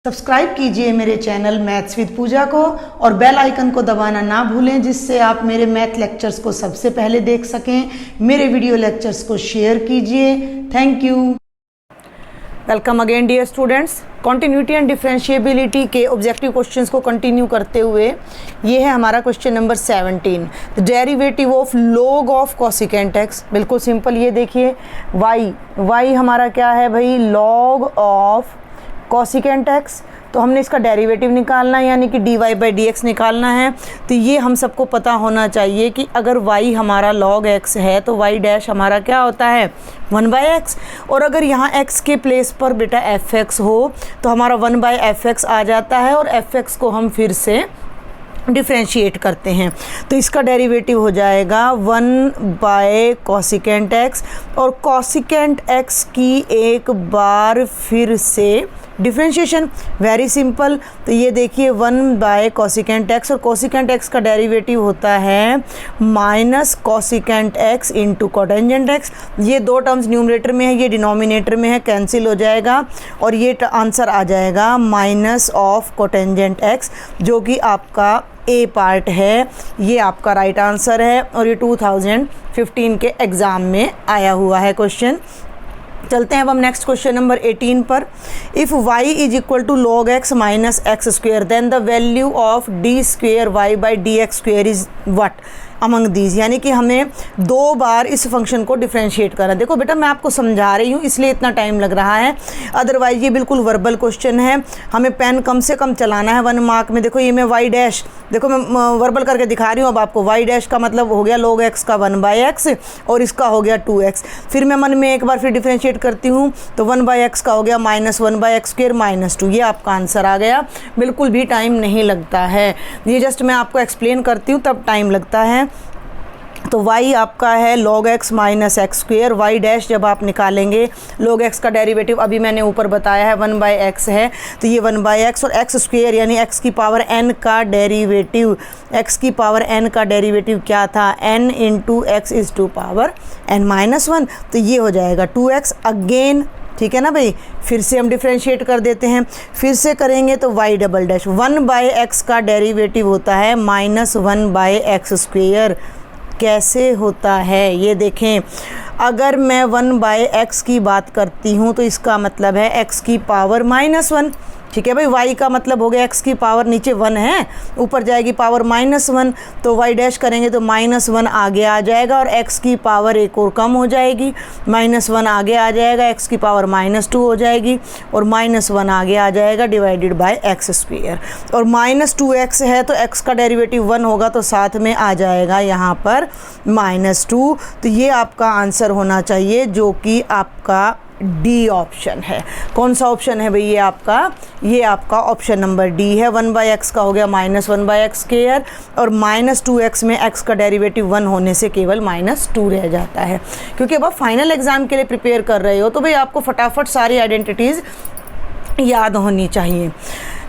Subscribe कीजिए मेरे channel maths with पूजा को और बेल आइकन को दबाना ना भूलें, जिससे आप मेरे मैथ लेक्चर्स को सबसे पहले देख सकें। मेरे वीडियो लेक्चर्स को शेयर कीजिए। Thank you. Welcome again dear students. Continuity and differentiability के ऑब्जेक्टिव क्वेश्चंस को कंटिन्यू करते हुए ये है हमारा question number 17, the derivative of log of cosecant x. बिल्कुल सिंपल, ये देखिए y हमारा क्या है भाई, लॉग ऑफ कोसिकेंट एक्स। तो हमने इसका डेरिवेटिव निकालना है, यानी कि dy/dx निकालना है। तो ये हम सबको पता होना चाहिए कि अगर y हमारा log x है तो y डैश हमारा क्या होता है, 1/x। और अगर यहाँ x के प्लेस पर बेटा fx हो तो हमारा 1/fx आ जाता है, और fx को हम फिर से डिफ्रेंशिएट करते हैं तो इसका डेरिवेटिव हो जाएगा 1/कोसिकेंट एक्स। और कोसिकेंट एक्स की एक बार फिर से डिफ्रेंशिएशन, वेरी सिंपल। तो ये देखिए 1/कोसिकेंट एक्स, और कोसिकेंट एक्स का डेरिवेटिव होता है minus cosecant x into cotangent x. ये दो टर्म्स न्यूमरेटर में है, ये डिनोमिनेटर में है, कैंसिल हो जाएगा और ये आंसर आ जाएगा माइनस ऑफ कोटेंजेंट एक्स, जो कि आपका ए पार्ट है। ये आपका राइट आंसर है और ये 2015 के एग्ज़ाम में आया हुआ है क्वेश्चन। चलते हैं अब हम नेक्स्ट क्वेश्चन नंबर 18 पर। If y is equal to log x minus x square then the value of d square y/dx square is what among these. यानी कि हमें दो बार इस फंक्शन को डिफ्रेंशिएट करना। देखो बेटा, मैं आपको समझा रही हूँ इसलिए इतना टाइम लग रहा है, अदरवाइज ये बिल्कुल वर्बल क्वेश्चन है। हमें पेन कम से कम चलाना है 1 मार्क में। देखो ये मैं y डैश, देखो मैं वर्बल करके दिखा रही हूँ अब आपको। y डैश का मतलब हो गया log x का 1/x और इसका हो गया 2x। फिर मैं मन में एक बार फिर डिफ्रेंशिएट करती हूँ तो 1/x का हो गया माइनस 1/x स्क्वेयर माइनस 2। ये आपका आंसर आ गया। बिल्कुल भी टाइम नहीं लगता है, ये जस्ट मैं आपको एक्सप्लेन करती हूँ तब टाइम लगता है। तो y आपका है log x minus x square. y dash जब आप निकालेंगे, log x का डेरिवेटिव अभी मैंने ऊपर बताया है 1/x है, तो ये 1/x और x स्क्वेयर यानी x की पावर n का डेरिवेटिव, x की पावर n का डेरिवेटिव क्या था, n into x is to power n-1। तो ये हो जाएगा 2x अगेन, ठीक है ना भाई। फिर से हम डिफ्रेंशिएट कर देते हैं, फिर से करेंगे तो y डबल डैश 1/x का डेरिवेटिव होता है माइनस 1/x स्क्वेयर। कैसे होता है ये देखें, अगर मैं 1/x की बात करती हूँ तो इसका मतलब है x की पावर -1, ठीक है भाई। y का मतलब हो गया x की पावर नीचे 1 है, ऊपर जाएगी पावर -1, तो y डैश करेंगे तो -1 आगे आ जाएगा और x की पावर एक और कम हो जाएगी, -1 आगे आ जाएगा, x की पावर -2 हो जाएगी और -1 आगे आ जाएगा डिवाइडेड बाय एक्स स्क्वेयर। और -2x है तो x का डेरिवेटिव 1 होगा तो साथ में आ जाएगा यहाँ पर -2। तो ये आपका आंसर होना चाहिए, जो कि आपका डी ऑप्शन है। कौन सा ऑप्शन है भाई ये आपका ऑप्शन नंबर डी है। 1/x का हो गया माइनस 1/x स्क्वेयर और -2x में x का डेरिवेटिव 1 होने से केवल -2 रह जाता है। क्योंकि अब आप फाइनल एग्जाम के लिए प्रिपेयर कर रहे हो तो भाई आपको फटाफट सारी आइडेंटिटीज़ याद होनी चाहिए।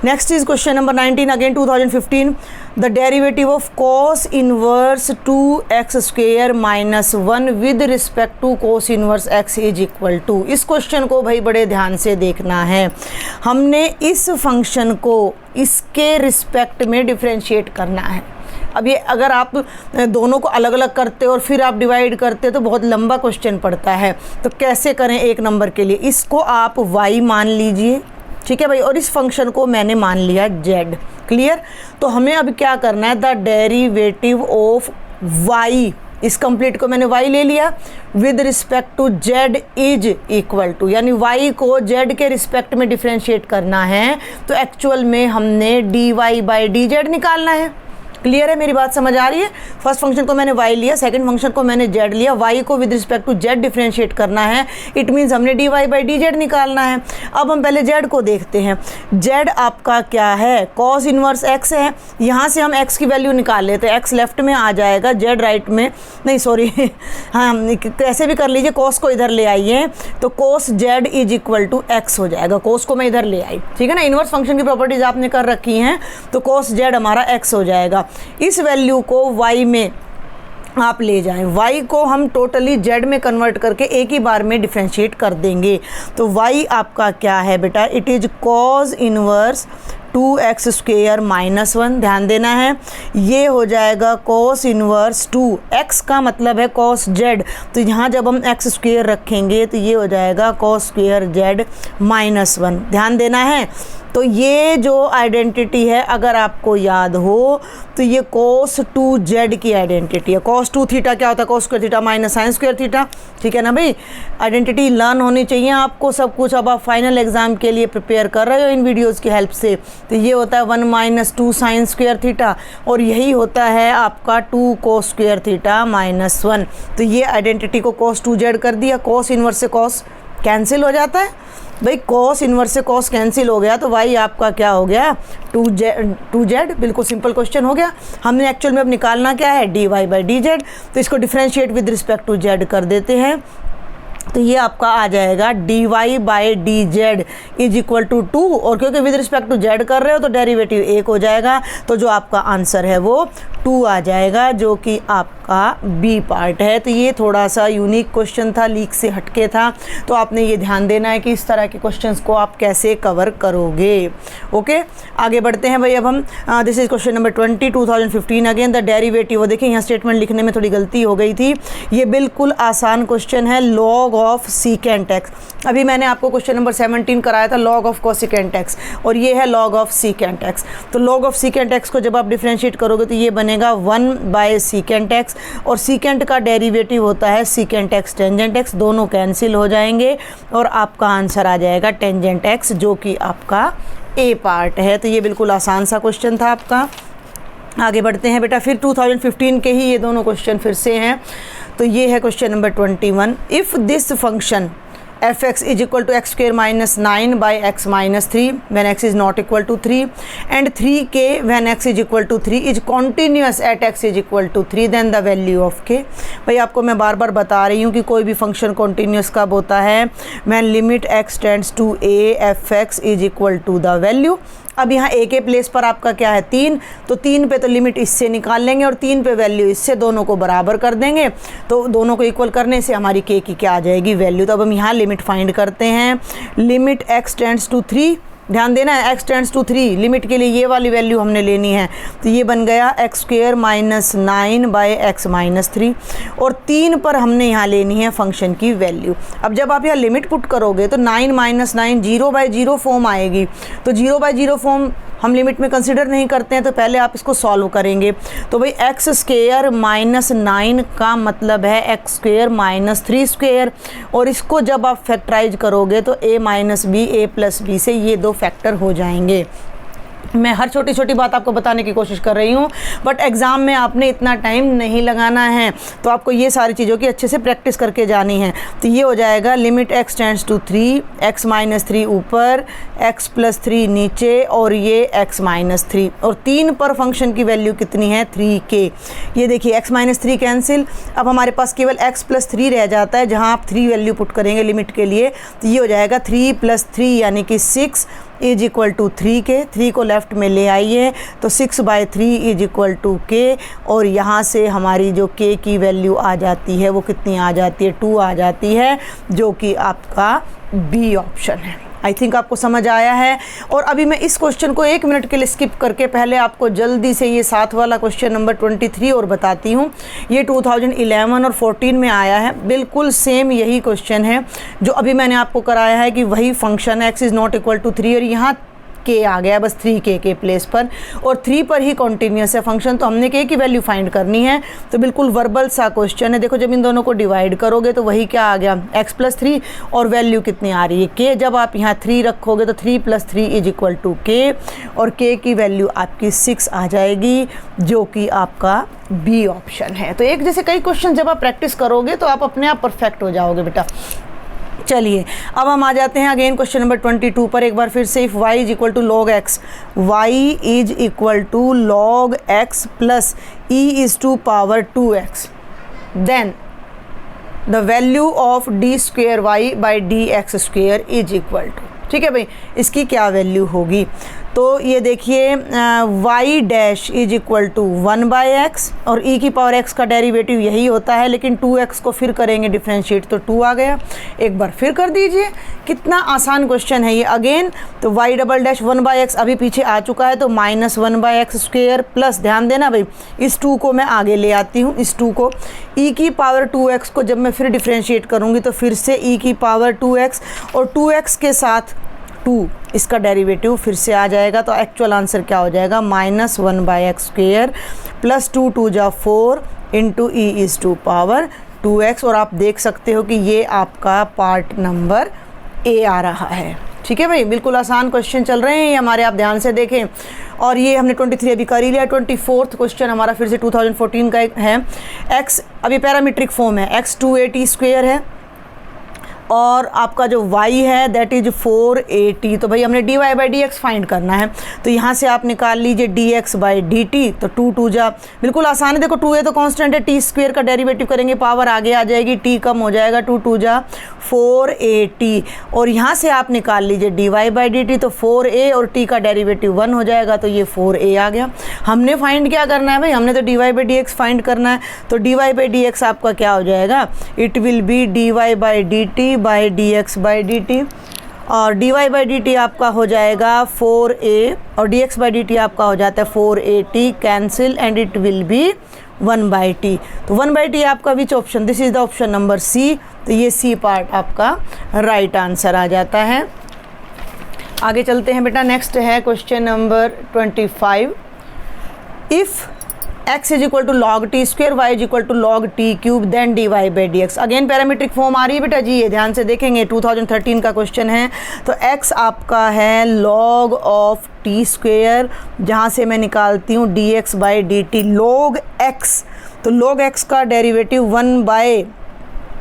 Next is question number 19 again 2015, the derivative of cos inverse 2x square minus 1 with respect to cos inverse x is equal to. इस क्वेश्चन को भाई बड़े ध्यान से देखना है। हमने इस फंक्शन को इसके रिस्पेक्ट में डिफ्रेंशिएट करना है। अब ये अगर आप दोनों को अलग अलग करते और फिर आप डिवाइड करते तो बहुत लंबा क्वेश्चन पड़ता है। तो कैसे करें एक नंबर के लिए, इसको आप y मान लीजिए, ठीक है भाई, और इस फंक्शन को मैंने मान लिया z। क्लियर। तो हमें अब क्या करना है, द डेरिवेटिव ऑफ y, इस कंप्लीट को मैंने y ले लिया, with respect to z is equal to, यानी y को z के रिस्पेक्ट में डिफ्रेंशिएट करना है तो एक्चुअल में हमने dy/dz निकालना है। क्लियर है, मेरी बात समझ आ रही है। फर्स्ट फंक्शन को मैंने y लिया, सेकंड फंक्शन को मैंने z लिया, y को with respect to z differentiate करना है, इट मीन्स हमने dy/dz निकालना है। अब हम पहले z को देखते हैं। z आपका क्या है, cos इनवर्स x है। यहाँ से हम x की वैल्यू निकाल लेते हैं, x लेफ्ट में आ जाएगा, z राइट में, नहीं सॉरी हाँ कैसे भी कर लीजिए, cos को इधर ले आइए तो cos z is equal to x हो जाएगा। cos को मैं इधर ले आई, ठीक है ना, इनवर्स फंक्शन की प्रॉपर्टीज आपने कर रखी हैं तो cos z हमारा x हो जाएगा। इस वैल्यू को y में आप ले जाएं। y को हम टोटली z में कन्वर्ट करके एक ही बार में डिफ्रेंशिएट कर देंगे। तो y आपका क्या है बेटा, it is cos inverse 2x square minus 1, ध्यान देना है। ये हो जाएगा कॉस इनवर्स 2x का मतलब है कॉस z, तो यहाँ जब हम x स्क्वेयर रखेंगे तो ये हो जाएगा कॉस स्क्वेयर z माइनस 1, ध्यान देना है। तो ये जो आइडेंटिटी है अगर आपको याद हो तो ये cos 2z की आइडेंटिटी है। cos 2 थीटा क्या होता है, cos square theta minus sine square theta, ठीक है ना भाई। आइडेंटिटी लर्न होनी चाहिए आपको सब कुछ। अब आप फाइनल एग्जाम के लिए प्रिपेयर कर रहे हो इन वीडियोस की हेल्प से, तो ये होता है 1 माइनस 2 साइन स्क्वायर थीटा, और यही होता है आपका 2 cos स्क्वायर थीटा माइनस 1। तो ये आइडेंटिटी को cos 2z कर दिया। cos इनवर्स से cos कैंसिल हो जाता है भाई, cos इनवर्स से cos कैंसिल हो गया, तो y आपका क्या हो गया 2z। बिल्कुल सिंपल क्वेश्चन हो गया। हमने एक्चुअल में अब निकालना क्या है, dy बाई dz, तो इसको differentiate with respect to z कर देते हैं। तो ये आपका आ जाएगा dy by dz is equal to 2, और क्योंकि विद रिस्पेक्ट टू z कर रहे हो तो डेरिवेटिव 1 हो जाएगा, तो जो आपका आंसर है वो 2 आ जाएगा, जो कि आपका बी पार्ट है। तो ये थोड़ा सा यूनिक क्वेश्चन था, लीक से हटके था, तो आपने ये ध्यान देना है कि इस तरह के क्वेश्चंस को आप कैसे कवर करोगे। ओके, आगे बढ़ते हैं भाई। अब हम this is question number 20 2015 again the derivative. वो देखिए यहाँ स्टेटमेंट लिखने में थोड़ी गलती हो गई थी। ये बिल्कुल आसान क्वेश्चन है, लॉग ऑफ सीकेंट एक्स। अभी मैंने आपको क्वेश्चन नंबर 17 कराया था लॉग ऑफ कोसिकेंट एक्स, और ये है लॉग ऑफ सीकेंट एक्स। तो लॉग ऑफ सीकेंट एक्स को जब आप डिफ्रेंशिएट करोगे तो ये बनेगा 1 बाय सीकेंट एक्स, और सीकेंट का डेरिवेटिव होता है सीकेंट एक्स टेंजेंट एक्स, दोनों कैंसिल हो जाएंगे और आपका आंसर आ जाएगा टेंजेंट एक्स, जो कि आपका ए पार्ट है। तो ये बिल्कुल आसान सा क्वेश्चन था आपका। आगे बढ़ते हैं बेटा, फिर 2015 के ही ये दोनों क्वेश्चन फिर से हैं। तो ये है question number 21, if this function f(x) is equal to x square minus 9 by x minus 3 when x is not equal to 3 and 3k when x is equal to 3 is continuous at x is equal to 3 then the value of k। भाई आपको मैं बार बार बता रही हूँ कि कोई भी function continuous कब होता है, when limit x tends to a f(x) is equal to the value। अब यहाँ a के प्लेस पर आपका क्या है 3, तो 3 पे तो लिमिट इससे निकाल लेंगे और 3 पे वैल्यू इससे, दोनों को बराबर कर देंगे, तो दोनों को इक्वल करने से हमारी k की क्या आ जाएगी वैल्यू। तो अब हम यहाँ लिमिट फाइंड करते हैं। लिमिट x टेंड्स टू 3, ध्यान देना है x टेंड्स टू 3, लिमिट के लिए ये वाली वैल्यू हमने लेनी है। तो ये बन गया x square minus 9 by x minus 3, और 3 पर हमने यहाँ लेनी है फंक्शन की वैल्यू। अब जब आप यहाँ लिमिट पुट करोगे तो 9 माइनस 9 0 बाई 0 फॉर्म आएगी, तो 0 बाई 0 फॉर्म हम लिमिट में कंसिडर नहीं करते हैं, तो पहले आप इसको सॉल्व करेंगे। तो भाई एक्स स्क्वेयर माइनस 9 का मतलब है एक्स स्क्वेयर माइनस 3 स्क्वेयर, और इसको जब आप फैक्टराइज करोगे तो a minus b a plus b से ये दो फैक्टर हो जाएंगे। मैं हर छोटी छोटी बात आपको बताने की कोशिश कर रही हूँ, बट एग्ज़ाम में आपने इतना टाइम नहीं लगाना है, तो आपको ये सारी चीज़ों की अच्छे से प्रैक्टिस करके जानी है। तो ये हो जाएगा limit x tends to 3, x minus 3 ऊपर, x प्लस 3 नीचे, और ये x माइनस 3, और 3 पर फंक्शन की वैल्यू कितनी है 3k। ये देखिए x माइनस 3 कैंसिल, अब हमारे पास केवल x प्लस 3 रह जाता है, जहाँ आप 3 वैल्यू पुट करेंगे लिमिट के लिए, तो ये हो जाएगा 3 प्लस 3 यानी कि 6 इज इक्वल टू 3k। 3 को लेफ़्ट में ले आइए तो 6 by 3 is equal to k, और यहाँ से हमारी जो k की वैल्यू आ जाती है वो कितनी आ जाती है 2 आ जाती है, जो कि आपका बी ऑप्शन है। आई थिंक आपको समझ आया है। और अभी मैं इस क्वेश्चन को 1 मिनट के लिए स्किप करके पहले आपको जल्दी से ये 7 वाला क्वेश्चन नंबर 23 और बताती हूँ। ये 2011 और 14 में आया है, बिल्कुल सेम यही क्वेश्चन है जो अभी मैंने आपको कराया है कि वही function x is not equal to 3 और यहाँ k आ गया बस 3k के प्लेस पर, और 3 पर ही कॉन्टीन्यूस है फंक्शन, तो हमने k की वैल्यू फाइंड करनी है। तो बिल्कुल वर्बल सा क्वेश्चन है। देखो जब इन दोनों को डिवाइड करोगे तो वही क्या आ गया x प्लस 3, और वैल्यू कितनी आ रही है k। जब आप यहाँ 3 रखोगे तो 3 plus 3 is equal to k, और k की वैल्यू आपकी 6 आ जाएगी, जो कि आपका बी ऑप्शन है। तो एक जैसे कई क्वेश्चन जब आप प्रैक्टिस करोगे तो आप अपने आप परफेक्ट हो जाओगे बेटा। चलिए अब हम आ जाते हैं अगेन क्वेश्चन नंबर 22 पर एक बार फिर से। If y is equal to log x, y is equal to log x plus e is to power 2x, then the value of d square y by d x square is equal to, ठीक है भाई, इसकी क्या value होगी। तो ये देखिए y dash is equal to 1/x और e की पावर x का डेरिवेटिव यही होता है, लेकिन 2x को फिर करेंगे डिफ्रेंशिएट तो 2 आ गया। एक बार फिर कर दीजिए, कितना आसान क्वेश्चन है ये। अगेन तो y डबल डैश 1/x अभी पीछे आ चुका है तो -1/x² प्लस, ध्यान देना भाई इस 2 को मैं आगे ले आती हूँ, इस 2 को e की पावर 2x को जब मैं फिर डिफ्रेंशिएट करूँगी तो फिर से e की पावर 2x और 2x के साथ 2 इसका डेरिवेटिव फिर से आ जाएगा। तो एक्चुअल आंसर क्या हो जाएगा, -1/x² प्लस 2 2 जा 4 into e is to power 2x। और आप देख सकते हो कि ये आपका पार्ट नंबर ए आ रहा है। ठीक है भाई, बिल्कुल आसान क्वेश्चन चल रहे हैं ये हमारे, आप ध्यान से देखें। और ये हमने 23 अभी कर ही लिया। 24th क्वेश्चन हमारा फिर से 2014 का है। x अभी पैरामीट्रिक फॉर्म है, x 2at² है और आपका जो y है दैट इज 4at। तो भाई हमने dy/dx फाइंड करना है, तो यहाँ से आप निकाल लीजिए dx/dt। तो 2 2 जा, बिल्कुल आसान है, देखो 2a तो कांस्टेंट है, t² का डेरिवेटिव करेंगे पावर आगे आ जाएगी, t कम हो जाएगा, 2 2 जा 4at। और यहाँ से आप निकाल लीजिए dy/dt, तो 4a और t का डेरिवेटिव 1 हो जाएगा, तो ये 4a आ गया। हमने फाइंड क्या करना है भाई, हमने तो dy/dx फाइंड करना है। तो dy/dx आपका क्या हो जाएगा, it will B dy/dt by dx/dt और dy/dt आपका हो जाएगा 4a और dx/dt आपका हो जाता है 4at, cancel and it will be 1/t। तो 1/t आपका which option, this is the option number C. तो ये सी पार्ट आपका राइट आंसर आ जाता है। आगे चलते हैं बेटा, नेक्स्ट है question number 25। If x is equal to log t², y is equal to log t³ then dy/dx। Again parametric form आ रही है बेटा जी, ये ध्यान से देखेंगे, 2013 का क्वेश्चन है। तो x आपका है log ऑफ t², जहाँ से मैं निकालती हूँ dx/dt log x। तो log x का डेरिवेटिव 1/,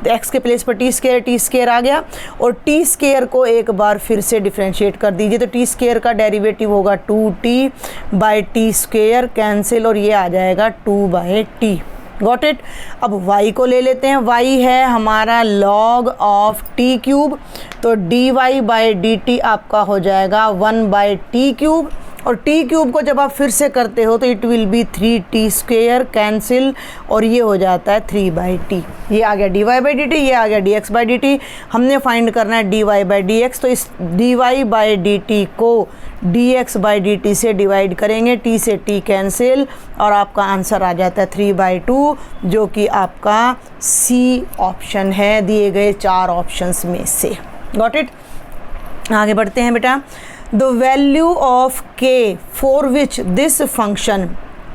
x के प्लेस पर t² आ गया और t² को एक बार फिर से डिफ्रेंशिएट कर दीजिए। तो t² का डेरिवेटिव होगा 2t/t², कैंसिल और ये आ जाएगा 2/t। Got it. अब y को ले लेते हैं, y है हमारा log ऑफ t³, तो dy/dt आपका हो जाएगा 1/t³। और t³ को जब आप फिर से करते हो तो it will B 3t², cancel और ये हो जाता है 3/t। ये आ गया dy/dt, ये आ गया dx/dt। हमने फाइंड करना है dy/dx, तो इस dy/dt को dx/dt से डिवाइड करेंगे, t से t कैंसिल और आपका आंसर आ जाता है 3/2, जो कि आपका सी ऑप्शन है दिए गए 4 ऑप्शंस में से। Got it. आगे बढ़ते हैं बेटा। The value of k for which this function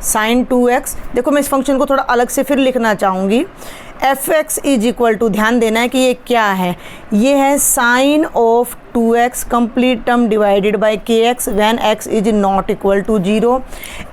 sin 2x, देखो मैं इस फंक्शन को थोड़ा अलग से फिर लिखना चाहूँगी। fx इज इक्वल टू, ध्यान देना है कि ये क्या है, ये है sine of 2x complete term divided by kx when x is not equal to 0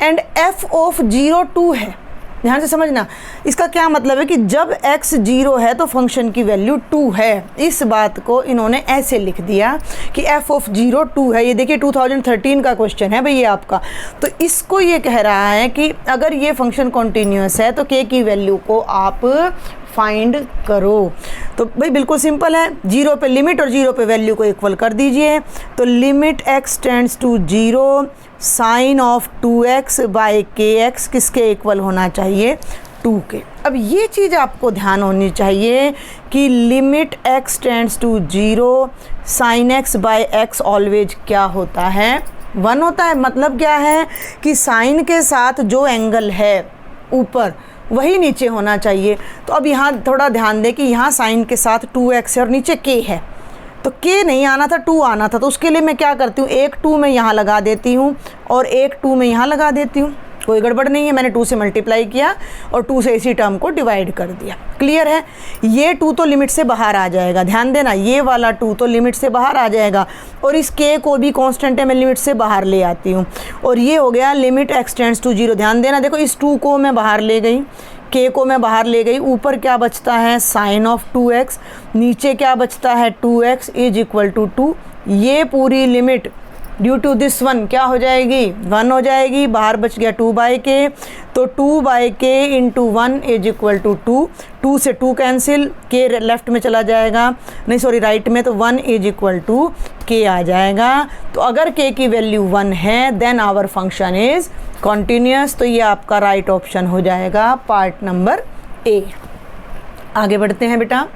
and f of 0 2 है। ध्यान से समझना, इसका क्या मतलब है कि जब x 0 है तो फंक्शन की वैल्यू 2 है। इस बात को इन्होंने ऐसे लिख दिया कि f ऑफ 0 2 है। ये देखिए 2013 का क्वेश्चन है भाई ये आपका। तो इसको ये कह रहा है कि अगर ये फंक्शन कॉन्टीन्यूअस है तो k की वैल्यू को आप फाइंड करो। तो भाई बिल्कुल सिंपल है, 0 पे लिमिट और 0 पे वैल्यू को इक्वल कर दीजिए। तो limit x tends to 0 sine of 2x by kx किसके इक्वल होना चाहिए, 2 के। अब ये चीज़ आपको ध्यान होनी चाहिए कि limit x tends to 0 sine x by x always क्या होता है, 1 होता है। मतलब क्या है कि साइन के साथ जो एंगल है ऊपर वही नीचे होना चाहिए। तो अब यहाँ थोड़ा ध्यान दें कि यहाँ साइन के साथ 2x है और नीचे k है, तो k नहीं आना था 2 आना था। तो उसके लिए मैं क्या करती हूँ, एक 2 मैं यहाँ लगा देती हूँ और एक 2 मैं यहाँ लगा देती हूँ, कोई गड़बड़ नहीं है। मैंने 2 से मल्टीप्लाई किया और 2 से इसी टर्म को डिवाइड कर दिया। क्लियर है। ये 2 तो लिमिट से बाहर आ जाएगा, ध्यान देना, ये वाला 2 तो लिमिट से बाहर आ जाएगा और इस k को भी कांस्टेंट है, मैं लिमिट से बाहर ले आती हूँ और ये हो गया लिमिट x टेंड्स टू 0। ध्यान देना, देखो इस 2 को मैं बाहर ले गई, k को मैं बाहर ले गई, ऊपर क्या बचता है साइन ऑफ 2x, नीचे क्या बचता है 2x इज इक्वल टू 2। ये पूरी लिमिट ड्यू टू दिस 1 क्या हो जाएगी, 1 हो जाएगी। बाहर बच गया 2/k, तो 2/k into 1 is equal to 2। 2 से 2 कैंसिल, k लेफ्ट में चला जाएगा, नहीं सॉरी राइट में, तो 1 इज इक्वल टू k आ जाएगा। तो अगर k की वैल्यू 1 है then our function is continuous. तो ये आपका राइट ऑप्शन हो जाएगा पार्ट नंबर ए। आगे बढ़ते हैं बेटा।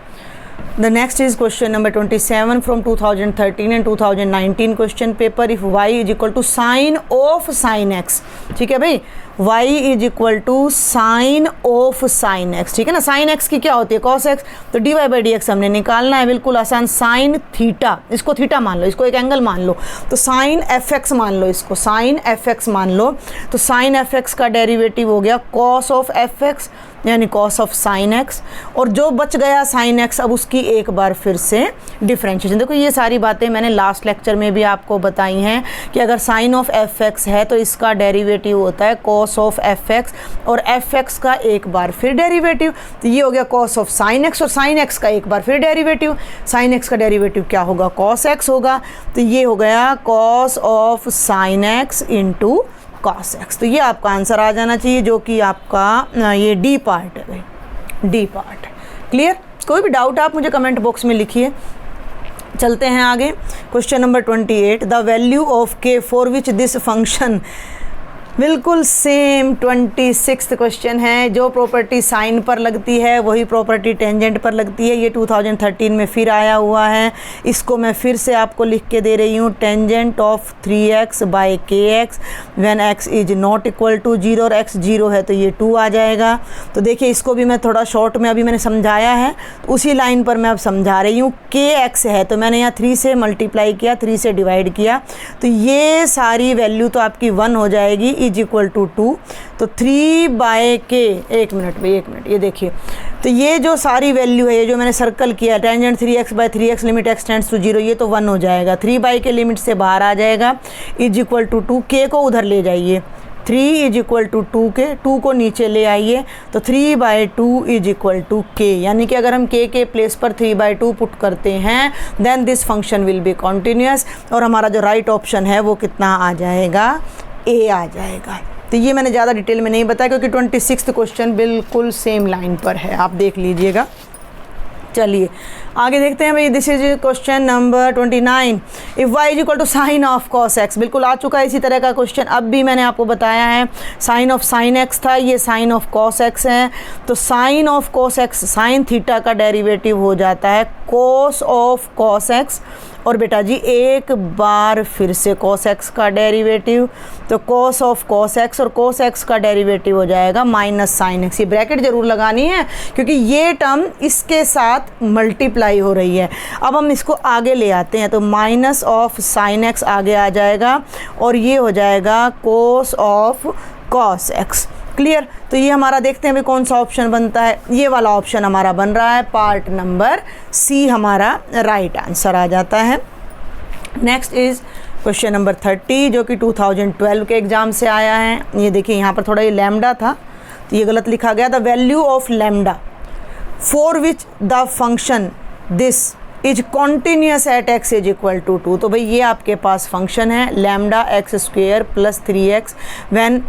The next is question number 27 from 2013 and 2019 question paper. If y is equal to sine of sin x, ठीक है भाई, y is equal to sine of sin x, ठीक है ना। sin x की क्या होती है cos x, तो dy by dx हमने निकालना है, बिल्कुल आसान। sin थीटा, इसको थीटा मान लो, इसको एक एंगल मान लो, तो sin fx मान लो, इसको sin fx मान लो। तो sin fx का डेरिवेटिव हो गया cos of fx यानी cos ऑफ sin x, और जो बच गया sin x अब उसकी एक बार फिर से डिफ्रेंशिएशन। देखो ये सारी बातें मैंने लास्ट लेक्चर में भी आपको बताई हैं कि अगर sin ऑफ fx है तो इसका डेरिवेटिव होता है cos ऑफ fx और fx का एक बार फिर डेरिवेटिव। तो ये हो गया cos ऑफ sin x और sin x का एक बार फिर डेरिवेटिव। sin x का डेरिवेटिव क्या होगा, cos x होगा। तो ये हो गया cos of sin x into cos x। तो ये आपका आंसर आ जाना चाहिए, जो कि आपका ये डी पार्ट है भाई, डी पार्ट। क्लियर? कोई भी डाउट आप मुझे कमेंट बॉक्स में लिखिए। चलते हैं आगे। Question number 28, the value of k for which this function, बिल्कुल सेम 26th क्वेश्चन है। जो प्रॉपर्टी साइन पर लगती है वही प्रॉपर्टी टेंजेंट पर लगती है। ये 2013 में फिर आया हुआ है, इसको मैं फिर से आपको लिख के दे रही हूँ। Tangent of 3x by kx when x is not equal to 0 और x 0 है तो ये 2 आ जाएगा। तो देखिए इसको भी मैं थोड़ा शॉर्ट में अभी मैंने समझाया है, तो उसी लाइन पर मैं अब समझा रही हूँ। kx है तो मैंने यहाँ 3 से मल्टीप्लाई किया, 3 से डिवाइड किया, तो ये सारी वैल्यू तो आपकी 1 हो जाएगी इज इक्वल टू 2। तो 3 बाय k, एक मिनट भाई, एक मिनट, ये देखिए। तो ये जो सारी वैल्यू है, ये जो मैंने सर्कल किया, tangent 3x by 3x limit x tends to 0, ये तो 1 हो जाएगा। 3 बाई के लिमिट से बाहर आ जाएगा, इज इक्वल टू 2। k को उधर ले जाइए, 3 इज इक्वल टू 2 के, 2 को नीचे ले आइए, तो 3 by 2 is equal to k। यानी कि अगर हम k के प्लेस पर 3 बाई 2 पुट करते हैं then this function will be continuous, और हमारा जो राइट ऑप्शन है वो कितना आ जाएगा, ए आ जाएगा। तो ये मैंने ज़्यादा डिटेल में नहीं बताया क्योंकि 26th क्वेश्चन बिल्कुल सेम लाइन पर है, आप देख लीजिएगा। चलिए आगे देखते हैं भाई। This is question number 29, if y is equal to sine of cos x। बिल्कुल आ चुका है इसी तरह का क्वेश्चन, अब भी मैंने आपको बताया है। साइन ऑफ साइन x था, ये साइन ऑफ कॉस x है। तो sine of cos x sine theta का डेरिवेटिव हो जाता है कॉस ऑफ कॉस x, और बेटा जी एक बार फिर से cos x का डेरिवेटिव, तो cos ऑफ cos x और cos x का डेरिवेटिव हो जाएगा माइनस साइन x। ये ब्रैकेट ज़रूर लगानी है क्योंकि ये टर्म इसके साथ मल्टीप्लाई हो रही है। अब हम इसको आगे ले आते हैं, तो माइनस ऑफ साइन x आगे आ जाएगा और ये हो जाएगा cos of cos x। Clear? तो ये हमारा देखते हैं भाई कौन सा ऑप्शन बनता है। ये वाला ऑप्शन हमारा बन रहा है, पार्ट नंबर सी हमारा राइट आंसर आ जाता है। नेक्स्ट इज़ क्वेश्चन नंबर 30 जो कि 2012 के एग्ज़ाम से आया है। ये देखिए यहाँ पर थोड़ा ये लैम्डा था तो ये गलत लिखा गया। The value of lambda for which the function this is continuous at x is equal to 2। तो भाई ये आपके पास फंक्शन है lambda x square plus 3x when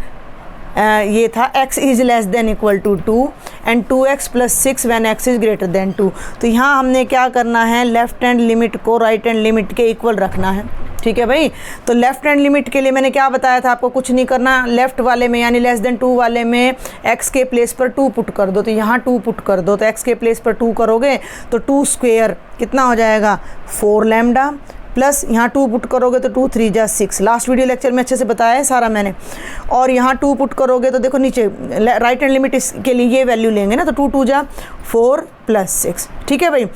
ये था x is less than equal to 2 and 2x plus 6 when x is greater than 2। तो यहाँ हमने क्या करना है, लेफ्ट हैंड लिमिट को राइट हैंड लिमिट के इक्वल रखना है। ठीक है भाई, तो लेफ्ट हैंड लिमिट के लिए मैंने क्या बताया था आपको, कुछ नहीं करना। लेफ्ट वाले में यानी लेस देन 2 वाले में x के प्लेस पर 2 पुट कर दो, तो यहाँ 2 पुट कर दो, तो x के प्लेस पर 2 करोगे तो 2 स्क्वेयर कितना हो जाएगा 4 लैम्डा, प्लस यहाँ 2 पुट करोगे तो 2 3 जा 6। लास्ट वीडियो लेक्चर में अच्छे से बताया है सारा मैंने। और यहाँ 2 पुट करोगे तो देखो नीचे राइट हैंड लिमिट के लिए ये वैल्यू लेंगे ना, तो 2 2 जा 4 प्लस 6। ठीक है भाई,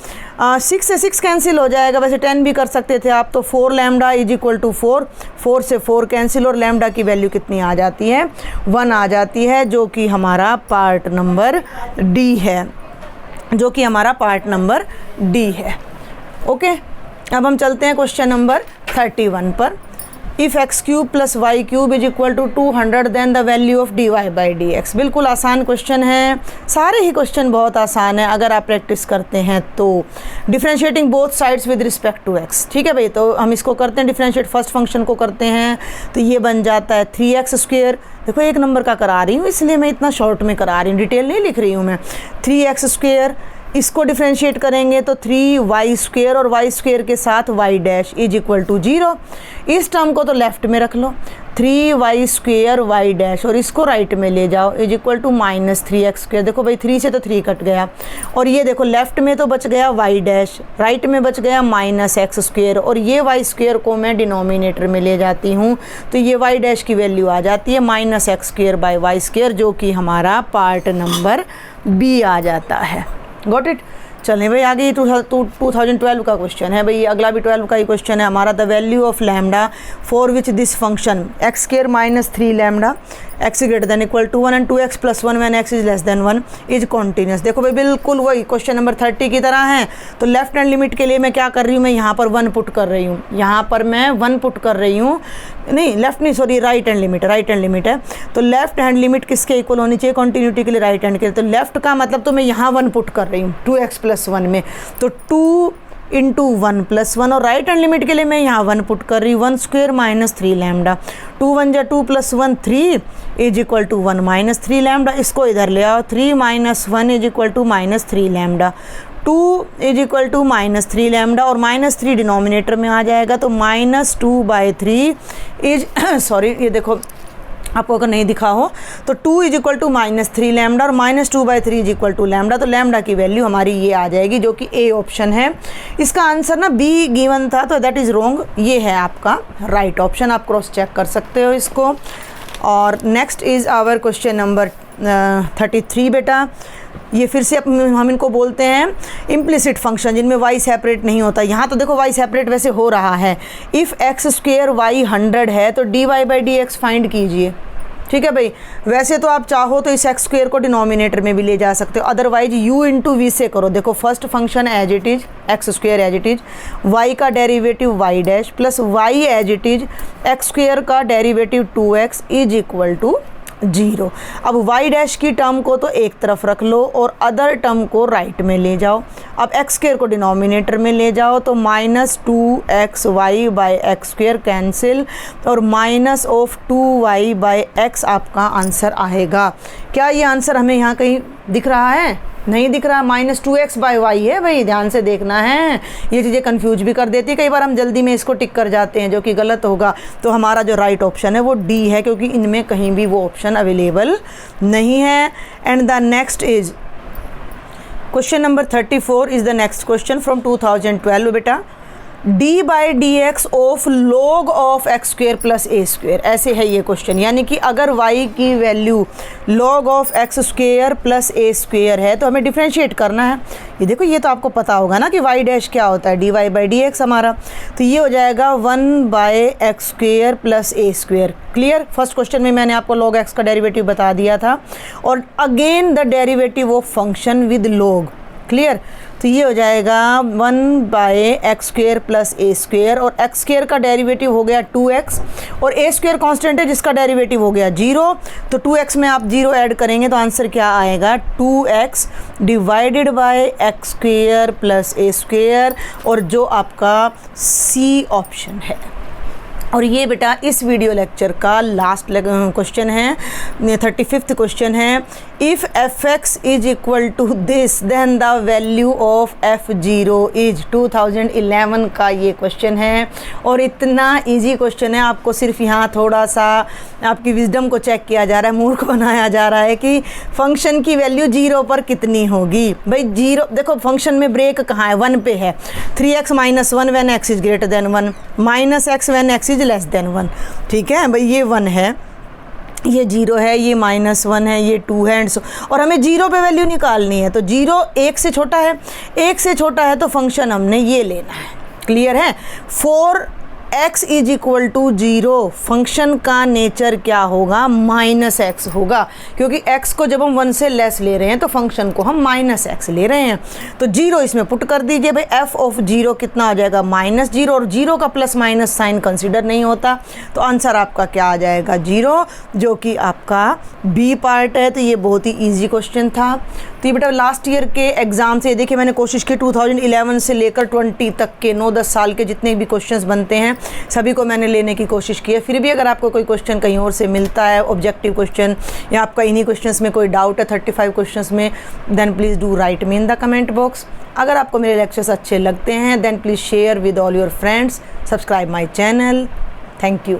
6 से 6 कैंसिल हो जाएगा, वैसे 10 भी कर सकते थे आप। तो 4 लैम्डा इज इक्वल टू 4, 4 से 4 कैंसिल और लैम्डा की वैल्यू कितनी आ जाती है 1 आ जाती है, जो कि हमारा पार्ट नंबर डी है, जो कि हमारा पार्ट नंबर डी है। ओके, अब हम चलते हैं क्वेश्चन नंबर 31 पर। If x cube plus y cube is equal to 200 then the value of d y by d x. बिल्कुल आसान क्वेश्चन है, सारे ही क्वेश्चन बहुत आसान है अगर आप प्रैक्टिस करते हैं तो। Differentiating both sides with respect to x. ठीक है भाई, तो हम इसको करते हैं डिफ्रेंशिएट, फर्स्ट फंक्शन को करते हैं, तो ये बन जाता है 3x स्क्वेयर। देखो एक नंबर का करा रही हूँ इसलिए मैं इतना शॉर्ट में करा रही हूँ, डिटेल नहीं लिख रही हूँ मैं। 3x स्क्वेयर इसको डिफ्रेंशिएट करेंगे तो 3y² और y² के साथ y dash is equal to 0। इस टर्म को तो लेफ्ट में रख लो, 3y² y डैश, और इसको राइट में ले जाओ इज इक्वल टू -3x²। देखो भाई 3 से तो 3 कट गया, और ये देखो लेफ्ट में तो बच गया y डैश, राइट में बच गया -x², और ये y² को मैं डिनोमिनेटर में ले जाती हूँ तो ये y डैश की वैल्यू आ जाती है -x²/y², जो कि हमारा पार्ट नंबर बी आ जाता है। Got it. चलें भाई आगे 2012 का क्वेश्चन है भाई, अगला भी 12 का ही क्वेश्चन है हमारा। The value of lambda for which this function x² - 3 lambda x greater than equal to 1 and 2x plus 1 when x is less than 1 is continuous. देखो भाई बिल्कुल वही क्वेश्चन नंबर 30 की तरह है। तो लेफ्ट हैंड लिमिट के लिए मैं क्या कर रही हूँ, मैं यहाँ पर 1 पुट कर रही हूँ, यहाँ पर मैं 1 पुट कर रही हूँ, नहीं लेफ्ट नहीं सॉरी राइट हैंड लिमिट है। तो लेफ्ट हैंड लिमिट किसके इक्वल होनी चाहिए, कॉन्टीन्यूटी के लिए राइट हैंड के लिए। तो लेफ्ट का मतलब तो मैं यहाँ 1 पुट कर रही हूँ 2x + 1 में, तो 2 × 1 + 1, और राइट हैंड लिमिट के लिए मैं यहाँ 1 पुट कर रही हूँ 1² - 3 lambda. 2 × 1 = 2 + 1 3 is equal to 1 - 3 lambda. इसको इधर ले आओ, 3 - 1 is equal to -3 lambda. 2 is equal to -3 lambda, और -3 डिनोमिनेटर में आ जाएगा तो -2/3 इज सॉरी ये देखो आपको अगर नहीं दिखा हो तो 2 इज इक्वल टू -3 लैम्डा और -2/3 इज इक्वल टू लैम्डा। तो लैम्डा की वैल्यू हमारी ये आ जाएगी, जो कि ए ऑप्शन है। इसका आंसर ना बी गिवन था तो दैट इज़ रॉन्ग, ये है आपका राइट ऑप्शन। आप क्रॉस चेक कर सकते हो इसको। और next is our question number 33 बेटा। ये फिर से हम इनको बोलते हैं इम्प्लिसिट फंक्शन, जिनमें y सेपरेट नहीं होता। यहाँ तो देखो y सेपरेट वैसे हो रहा है। इफ़ x² y 100 है तो dy/dx फाइंड कीजिए। ठीक है भाई, वैसे तो आप चाहो तो इस x² को डिनोमिनेटर में भी ले जा सकते हो, अदरवाइज u × v से करो। देखो first function as it is x² as it is, y का derivative y dash plus y as it is x² का derivative 2x is equal to 0। अब y डैश की टर्म को तो एक तरफ रख लो और अदर टर्म को राइट में ले जाओ। अब x² को डिनोमिनेटर में ले जाओ तो -2xy/x² कैंसिल, और -2y/x आपका आंसर आएगा। क्या ये आंसर हमें यहाँ कहीं दिख रहा है? नहीं दिख रहा। -2x/y है भाई, ध्यान से देखना है, ये चीज़ें कंफ्यूज भी कर देती है। कई बार हम जल्दी में इसको टिक कर जाते हैं, जो कि गलत होगा। तो हमारा जो राइट ऑप्शन है वो डी है, क्योंकि इनमें कहीं भी वो ऑप्शन अवेलेबल नहीं है। And the next is question number 34 is the next question from 2012 बेटा। d/dx of log of x² + a², ऐसे है ये क्वेश्चन। यानी कि अगर y की value log of x² + a² है तो हमें डिफ्रेंशिएट करना है। ये देखो ये तो आपको पता होगा ना कि y डैश क्या होता है, dy/dx हमारा। तो ये हो जाएगा 1/x² + a²। Clear. First question में मैंने आपको log x का डेरिवेटिव बता दिया था, और again the derivative of function with log। Clear. तो ये हो जाएगा 1/x² + a², और x² का डेरिवेटिव हो गया 2x, और a² कांस्टेंट है जिसका डेरिवेटिव हो गया 0। तो 2x में आप 0 ऐड करेंगे तो आंसर क्या आएगा, 2x / x² + a², और जो आपका सी ऑप्शन है। और ये बेटा इस वीडियो लेक्चर का लास्ट क्वेश्चन है, 35th क्वेश्चन है। If f(x) is equal to this then the value of f(0) is 2011 का ये क्वेश्चन है। और इतना इजी क्वेश्चन है, आपको सिर्फ यहाँ थोड़ा सा आपकी विजडम को चेक किया जा रहा है, मूर्ख बनाया जा रहा है कि फंक्शन की वैल्यू 0 पर कितनी होगी। भाई 0 देखो, फंक्शन में ब्रेक कहाँ है, 1 पे है। 3x - 1 when x is greater then 1, -x when x is less then 1। ठीक है भाई, ये 1 है, ये 0 है, ये -1 है, ये 2 है, एंड सो। और हमें 0 पे वैल्यू निकालनी है, तो 0 1 से छोटा है, 1 से छोटा है तो फंक्शन हमने ये लेना है। क्लियर है। 4x is equal to 0, function का नेचर क्या होगा, -x होगा, क्योंकि x को जब हम 1 से लेस ले रहे हैं तो फंक्शन को हम -x ले रहे हैं। तो 0 इसमें पुट कर दीजिए भाई। f(0) कितना हो जाएगा, -0, और 0 का प्लस माइनस साइन कंसिडर नहीं होता, तो आंसर आपका क्या आ जाएगा, 0, जो कि आपका बी पार्ट है। तो ये बहुत ही ईजी क्वेश्चन था। तो तो ये बेटा लास्ट ईयर के एग्ज़ाम से देखिए मैंने कोशिश की 2011 से लेकर 20 तक के 9-10 साल के जितने भी क्वेश्चंस बनते हैं सभी को मैंने लेने की कोशिश की है। फिर भी अगर आपको कोई क्वेश्चन कहीं और से मिलता है ऑब्जेक्टिव क्वेश्चन या आपका इन्हीं क्वेश्चंस में कोई डाउट है 35 क्वेश्चंस में, then please do write me in the comment box. अगर आपको मेरे लेक्चर्स अच्छे लगते हैं then please share with all your friends, subscribe my channel. Thank you.